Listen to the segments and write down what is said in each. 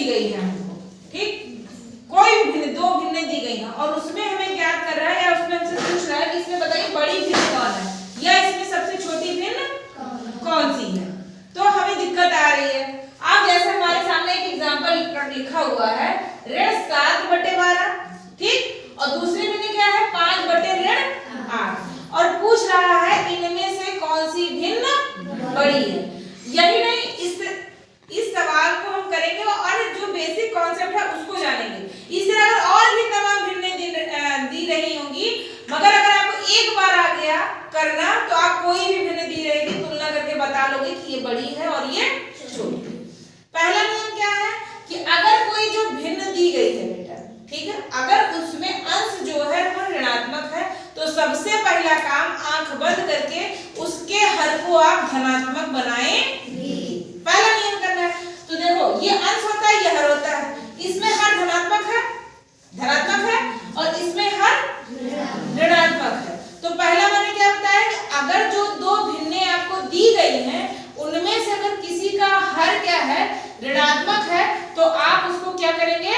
गई है हमको, ठीक, कोई भिन्न, दो भिन्न दी गई है और उसमें हमें ज्ञात कर रहा है या उसमें हमसे पूछ रहा है कि इसमें बताइए बड़ी भिन्न कौन है या इसमें सबसे छोटी भिन्न कौन सी है, तो हमें दिक्कत आ रही है। अब जैसे हमारे सामने एक एग्जांपल लिखा हुआ है ऋण 7/12, ठीक, और दूसरे में क्या है 5/8 और पूछ रहा है इनमें से कौन सी भिन्न बड़ी है। यही नहीं, इस सवाल को हम करेंगे और जो बेसिक कॉन्सेप्ट है उसको जानेंगे। इस तरह अगर और भी तमाम भिन्नें दी रही होंगी, मगर अगर आपको एक बार आ गया करना तो आप कोई भी भिन्न दी रहेगी तुलना करके बता लोगे कि ये बड़ी है और ये छोटी है। पहला नियम क्या है कि अगर कोई जो भिन्न दी गई है बेटा, ठीक है, अगर उसमें अंश जो है वो ऋणात्मक है तो सबसे पहला काम आंख बंद करके उसके हर को आप धनात्मक बनाएंगे। पहला नियम करना है। तो देखो ये अंश होता है, ये हर होता है, इसमें हर धनात्मक है, धनात्मक है और इसमें हर ऋणात्मक है। तो पहला मैंने क्या बताया कि अगर जो दो भिन्नें आपको दी गई हैं उनमें से अगर किसी का हर क्या है ऋणात्मक है तो आप उसको क्या करेंगे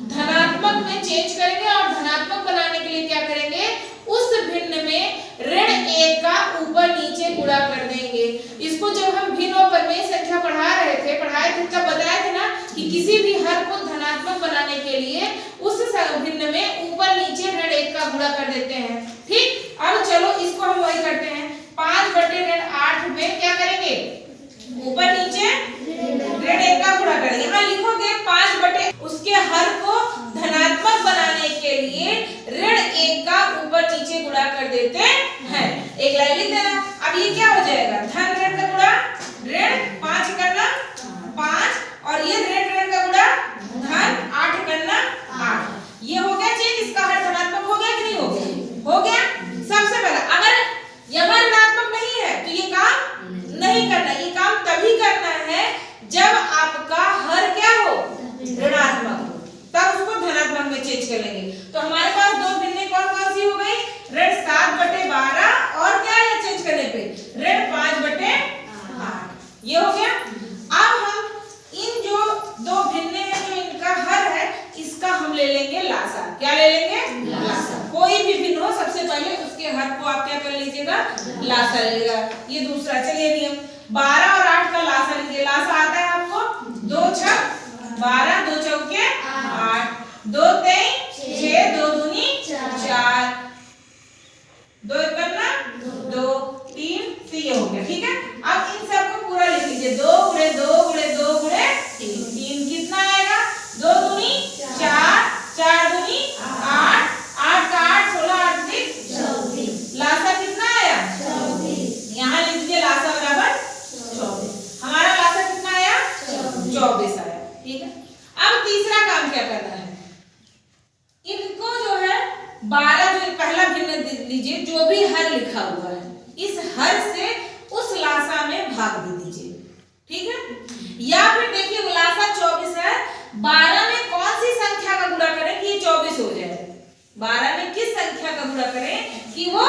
धनात्मक में चेंज करेंगे और धनात्मक बनाने के लिए क्या करेंगे उस भिन्न में ऋण 1 का ऊपर नीचे गुणा कर देंगे। इसको जब हम भिन्न और परिमेय संख्या पढ़ाए थे तब बताया था ना कि किसी भी हर को धनात्मक बनाने के लिए उस भिन्न में ऊपर नीचे ऋण 1 का गुणा कर देते हैं, ठीक। अब चलो इसको हम वही करते हैं, 5/8 में क्या करेंगे ऊपर नीचे ऋण 1 का गुणा करेंगे। यहाँ लिखोगे 5 उसके हर को धनात्मक बनाने के लिए ऋण 1 का ऊपर नीचे गुणा कर देते हैं। एक लाइन लिख देना। अब ये क्या हो जाएगा धन ऋण का गुणा ऋण 5 करना 5 और ये ऋण का गुणा धन 8 करना 8। ये हो गया चेंज, इसका हर धनात्मक हो गया कि नहीं हो गया? हो गया। सबसे पहला अगर यहाँ ऋणात्मक नहीं है तो ये काम नहीं करना, ये काम तभी करना है जब आपका हर क्या हो ऋणात्मक हो, तब उसको धनात्मक में चेंज कर लेंगे। तो हमारे पास दो भिन्नें कौन कौन सी हो गई ऋण 7/12 और क्या है चेंज करने पे ऋण 5/8, ये हो गया। अब हम इन जो दो भिन्नें हैं जो इनका हर है इसका हम ले लेंगे लासा। क्या ले लेंगे लासा। कोई भी भिन्न हो सबसे पहले उसके हर को आप क्या कर लीजिएगा लासा ले लीजिएगा। ये दूसरा चलिए नियम 12 और 8 का लासा लीजिए। लासा आता है आपको 2 6 12 2 चौके 8 2 23 6 2 दूनी 4 2 करना 2 3 से ये हो गया, ठीक है। अब इन सबको पूरा लिख लीजिए 2 गुणे 2 गुणे 2 गुणे 3 कितना आएगा 2 दूनी 4 4 दूनी 8 8 का 8 16 8 24 लासा कितना आया 24। यहाँ लिख दीजिए लासा बराबर 24। हमारा लासा कितना आया 24 आया, ठीक है। अब तीसरा काम क्या करना है, इनको जो है 12 जो पहला भिन्न लीजिए जो भी हर लिखा हुआ है इस हर से उस लासा में भाग दे दीजिए, ठीक है। या फिर देखिए लासा 24 है, 12 में कौन सी संख्या का गुणा करें कि ये 24 हो जाए, 12 में किस संख्या का गुणा करें कि वो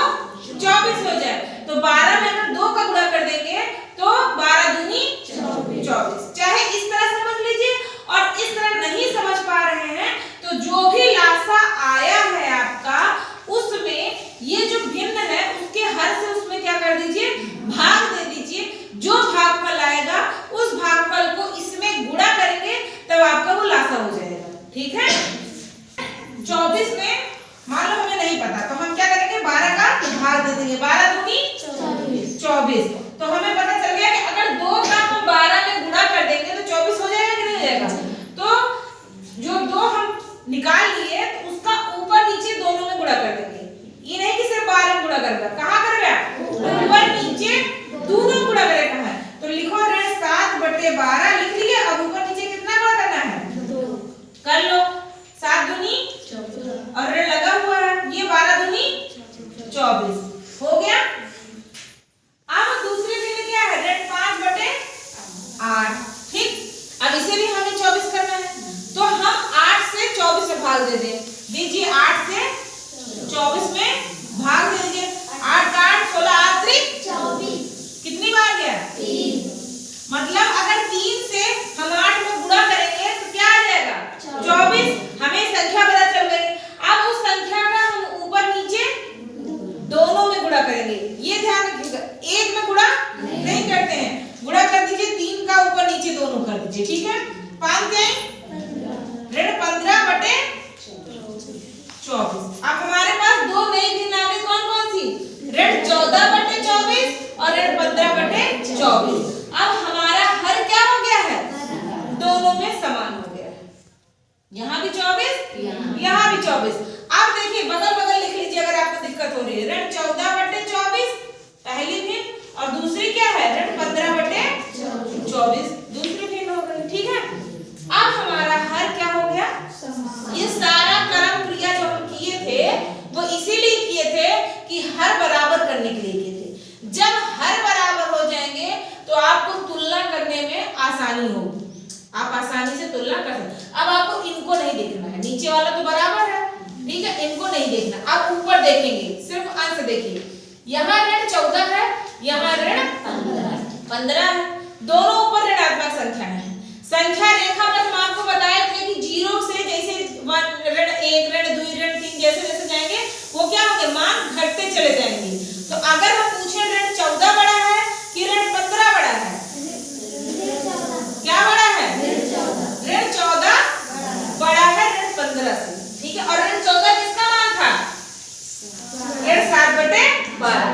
24 हो जाए। तो 12 में अगर 2 का गुणा कर देंगे तो 12 दूनी 24। चाहे इस तरह समझ लीजिए और इस तरह नहीं समझ पा रहे हैं तो जो भी लासा आया है आपका उसमें ये जो भिन्न है उसके हर से उसमें क्या कर दीजिए भाग दे दीजिए। जो भागफल आएगा उस भागफल को इसमें गुणा करेंगे तब आपका वो लासा हो जाएगा, ठीक है। 24 में मान लो हमें नहीं पता तो हम क्या करेंगे 12 का भाग दे देंगे, 12 दूनी 24। तो हमें पता चल गया कि अगर 2 का हम 12 में गुणा कर देंगे तो 24 हो जाएगा कि नहीं हो जाएगा। तो जो 2 हम निकाल लिए तो उसका ऊपर नीचे दोनों में गुणा कर देंगे। ये नहीं कि सिर्फ 12 में गुणा करेगा, कहाँ करेगा ऊपर नीचे दोनों गुणा करेगा है। तो लिखो ऋण 7/12 लिख लिए। अब ऊपर नीचे कितना गुणा करना है कर लो 7 दूनी और ऋण लगा हुआ है ये 12 दूनी 24 हो गया। अब दूसरे भिन्न क्या है ऋण 5/8, ठीक। अब इसे भी हमें 24 करना है तो हम 8 से 24 में भाग दे दीजिए 8 से 24 में भाग दे दीजिए। 8 का 8 16 8 24 कितनी बार गया 3। मतलब अगर 3 से हम 8 में गुणा करेंगे तो क्या है 5 के ऋण 15/24। अब हमारे पास दो नई भिन्न आ गई, कौन कौन सी? ऋण 14/24 और ऋण 15/24। अब हमारा हर क्या हो गया है? दोनों में समान हो गया है। यहाँ भी 24, यहाँ भी 24। अब देखिए बगल बगल लिख लीजिए अगर आपको दिक्कत हो रही है। ऋण 14/24 पहली भिन्न और दूसरी क्या है? ऋण 15/24 दूसरी भिन्न हो गई। ठीक है, अब हमारा हर क्या हो गया? ये सारा कर्म क्रिया जो हम किए थे वो इसीलिए किए थे कि हर बराबर करने के लिए किए थे। जब हर बराबर हो जाएंगे तो आपको तुलना करने में आसानी होगी, आप आसानी से तुलना कर सकते। अब आपको इनको नहीं देखना है, नीचे वाला तो बराबर है, ठीक है, इनको नहीं देखना। अब ऊपर देखेंगे, सिर्फ अंश देखिए। यहाँ ऋण 14 है, यहाँ ऋण 15 है, दोनों ऊपर ऋणात्मक संख्या है। संख्या रेखा पर हम आपको बताए थे कि 0 से जैसे ऋण 1, ऋण 2, ऋण 3 जैसे जैसे जाएंगे वो क्या होंगे? मान घटते चले जाएंगे। तो अगर हम पूछे ऋण 14 बड़ा है कि ऋण 15 बड़ा है? क्या बड़ा है? ऋण 14 बड़ा है ऋण 15 से। ठीक है, और ऋण 14 किसका मान था? ऋण 7/12।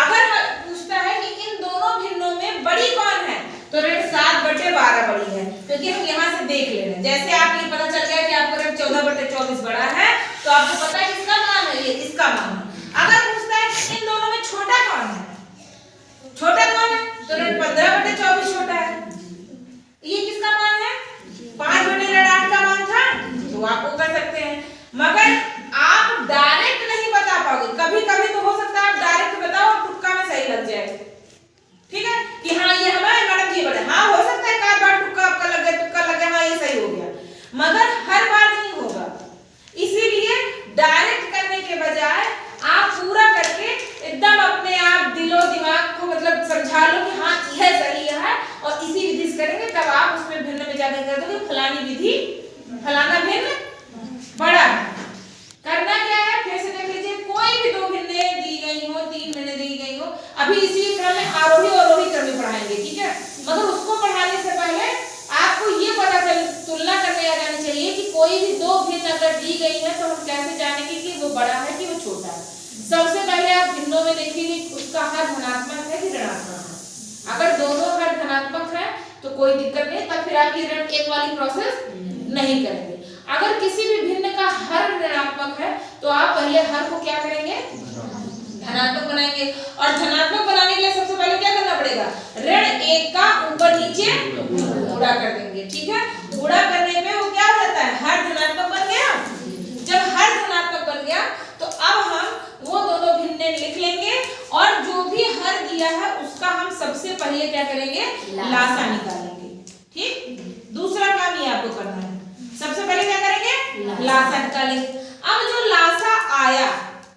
अगर पूछता है कि इन दोनों भिन्नों में बड़ी कौन है, तो ऋण 7/12 बड़ी है, क्योंकि हम यहाँ से देख ले रहे हैं। जैसे आप ये पता चल गया कि आपको ऋण 14/24 बड़ा है, तो आपको पता है किसका मान है? ये इसका मान है। अगर पूछता है कि इन दोनों में छोटा कौन है, छोटा कौन है, तो ऋण 15/24 छोटा है। ये किसका मान है? 5/8 का मान था, तो आप वो कर सकते हैं। मगर आप डायरेक्ट नहीं बता पाओगे, कभी कभी तो हो सकता है आप डायरेक्ट बताओ और तुक्का में सही लग जाए। ठीक है कि हाँ ये हमारे मैडम जी बड़े, हाँ हो सकता है एक बार तुक्का आपका लग गया, तुक्का लग गया, हाँ ये सही हो गया, मगर हर बार नहीं होगा। इसीलिए डायरेक्ट करने के बजाय आप पूरा करके एकदम अपने आप दिलो दिमाग को मतलब समझा लो कि हाँ यह सही है और इसी विधि से करेंगे, तब आप उसमें भिन्न में जाकर कर दोगे फलानी विधि फलाना भिन्न बड़ा है। करना क्या है, फिर से देख लीजिए। कोई भी दो भिन्नें दी गई हो, 3 भिन्नें दी गई हो, अभी इसी क्रम में आरोही और अवरोही क्रम में पढ़ाएंगे, ठीक है। मगर उसको पढ़ाने से पहले आपको ये पता चल तुलना करने आ जानी चाहिए कि कोई भी दो भिन्न अगर दी गई है तो हम कैसे जानेंगे कि वो बड़ा है कि वो छोटा है। सबसे पहले आप भिन्नों में देखेंगे उसका हर धनात्मक है कि ऋणात्मक है। अगर दोनों हर धनात्मक है तो कोई दिक्कत नहीं, तब फिर आप ये ऋण 1 वाली प्रोसेस नहीं करेंगे। अगर किसी भी भिन्न का हर ऋणात्मक है तो आप पहले हर को क्या करेंगे? धनात्मक बनाएंगे। और धनात्मक बनाने के लिए सबसे पहले क्या करना पड़ेगा? ऋण 1 का ऊपर नीचे गुणा कर देंगे, ठीक है। गुणा करने में वो क्या हो जाता है? हर धनात्मक बन गया। जब हर धनात्मक बन गया तो अब हम वो दोनों भिन्नें लिख लेंगे और जो भी हर दिया है उसका हम सबसे पहले क्या करेंगे? लासा निकालेंगे। ठीक, दूसरा काम ये आपको करना है। सबसे पहले क्या करेंगे? लासा निकालेंगे। अब जो लासा आया,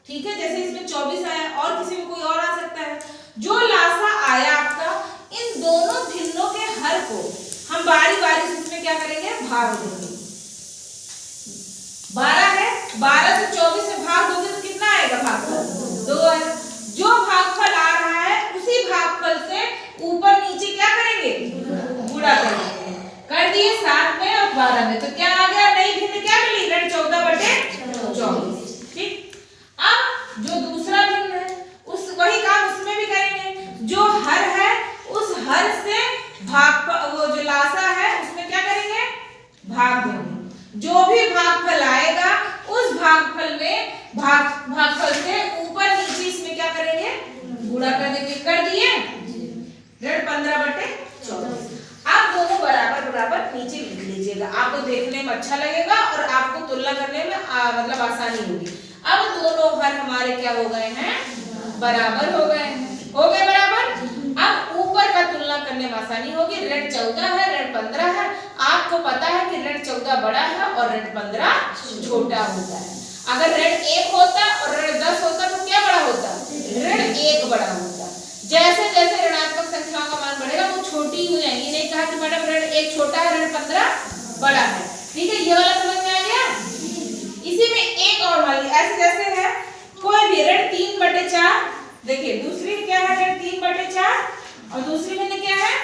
ठीक है, जैसे इसमें 24 आया और किसी में कोई और आ सकता है, जो लासा आया आपका, इन दोनों भिन्नों के हर को हम बारी बारी से इसमें क्या करेंगे? भाग देंगे। 12 है, 12 से 24 में भाग दोगे तो कितना आएगा? भागफल 2 है। जो भागफल आ रहा है उसी भागफल से ऊपर नीचे क्या करेंगे? गुणा करेंगे। कर दिए 7 में और 12 में, तो क्या आ गया? नई भिन्न क्या मिली? ऋण 14/24। ठीक, अब जो दूसरा भिन्न है उस वही काम उसमें भी करेंगे। जो हर है उस हर से भागफल, वो जो लासा है उसमें क्या करेंगे? भाग देंगे। जो भी भागफल आएगा उस भागफल में भागफल से ऊपर नीचे इसमें क्या करेंगे? गुणा कर देंगे। कर दिए ऋण 15/24। आप दोनों बराबर बराबर नीचे लिख लीजिएगा, आपको देखने में अच्छा लगेगा और आपको तुलना करने में मतलब आसानी होगी। अब दोनों हर हमारे क्या हो गए हैं? बराबर हो गए हैं। हो गए बराबर। अब ऊपर का तुलना करने में आसानी होगी। ऋण 14 है, ऋण 15 है। आपको पता है कि ऋण 14 बड़ा है और ऋण 15 छोटा होता है। अगर ऋण 1 होता और ऋण 10 होता तो क्या बड़ा होता? ऋण 1 बड़ा होता। जैसे जैसे ऋणात्मक संख्याओं का मान बढ़ेगा वो छोटी हो जाएगी। नहीं कहा कि मैडम ऋण 1 छोटा है, ऋण 15 बड़ा है। ठीक है, ये वाला समझ में आ गया। इसी में एक और वाली ऐसे जैसे है कोई भी ऋण 3/4, देखिए दूसरी क्या है? ऋण 3/4 और दूसरी में क्या है?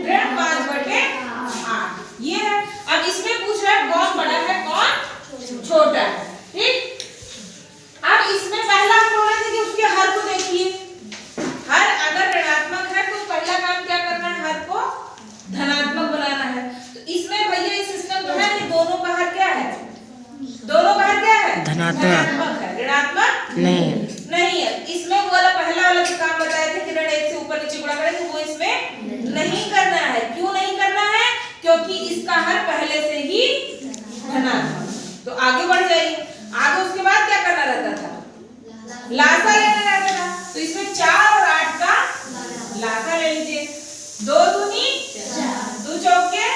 ऋण 5/8। धनात्मक है, ऋणात्मक नहीं है। इसमें वो वाला पहला वाला जो काम बताए थे कि ऋण 1 से ऊपर नीचे गुणा करेंगे, वो इसमें नहीं करना है। क्यों नहीं करना है? क्योंकि इसका हर पहले से ही धनात्मक। तो आगे बढ़ जाइए, आगे उसके बाद क्या करना रहता था? लासा लेना रहता था। तो इसमें 4 और 8 का लासा ले लीजिए। 2 दूनी 2 चौके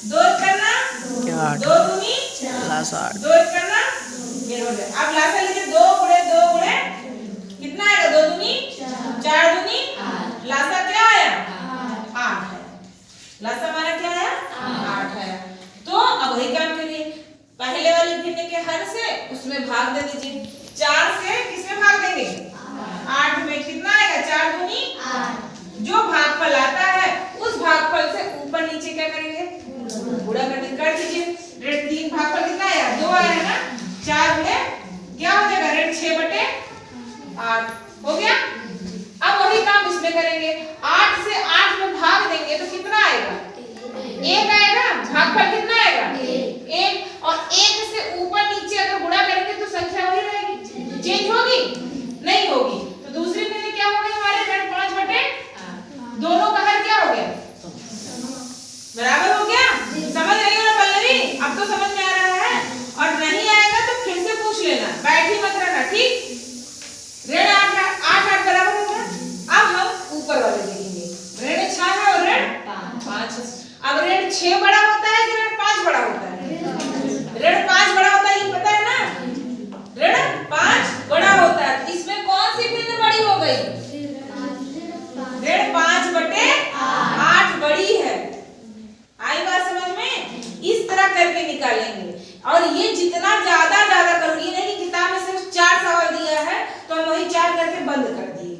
2 करना 2 दूनी लासा 2 करना, ये हो गया। अब लासा लीजिए, 2 गुणे कितना आएगा? 2 दूनी 4 दूनी लासा क्या आया? 8 है। लासा हमारा क्या आया? 8 है। तो अब वही काम करिए, पहले वाली भिन्न के हर से उसमें भाग दे दीजिए। 4 से किसमें भाग देंगे? 8 में। कितना आएगा? 4 दूनी 8। जो भागफल आता है उस भागफल से ऊपर नीचे क्या करेंगे? गुणा कर दीजिए। ऋण 3 भागफल कितना आया? 2 आया है ना। 4 गुणे क्या हो जाएगा? ऋण 6/8 हो गया। अब वही काम इसमें करेंगे। 8 से 8 में भाग देंगे तो कितना आएगा? 1 आएगा। भागफल कितना आएगा? 1। और 1 से ऊपर नीचे अगर गुणा करेंगे तो संख्या वही रहेगी, चेंज होगी? नहीं होगी। तो दूसरी भिन्न क्या हो गई हमारे? ऋण 5/8। दोनों का हर क्या हो गया? बराबर हो गया। समझ रही हो ना पल्लवी? अब तो समझ में आ रहा है। और नहीं आएगा तो फिर से पूछ लेना, बैठी मत रहना, ठीक? ऋण 8 बराबर हो गया। अब हम ऊपर वाले देखेंगे। ऋण 6 है और ऋण 5 है। अब ऋण 6 बड़ा होता है कि ऋण 5 बड़ा होता है? ऋण 5 बड़ा होता है, ये पता है ना? ऋण 5 बड़ा होता है। इसमें कौन सी भिन्न बड़ी हो गई? ऋण 5/8 बड़ी है। आई बात समझ में? इस तरह करके निकालेंगे। और ये जितना ज्यादा करोगे, नहीं किताब में सिर्फ 4 सवाल दिया है तो हम वही 4 करके बंद कर दिए।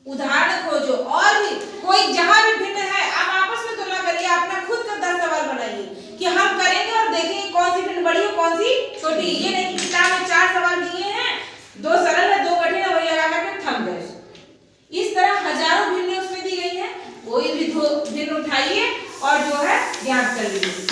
उदाहरण खोजो और भी कोई जहां भी भिन्न है, आप आपस में तुलना करिए, अपना खुद का 10 सवाल बनाइए कि हम करेंगे और देखेंगे कौन सी भिन्न बड़ी हो कौन सी छोटी। ये नहीं कि किताब में 4 सवाल दिए हैं, 2 सरल है 2 कठिन है, वही लगा करके थम गए। इस तरह हजारों भिन्न उसमें दी गई है। कोई भी भिन्न उठाइए और जो है ज्ञात कर लीजिए।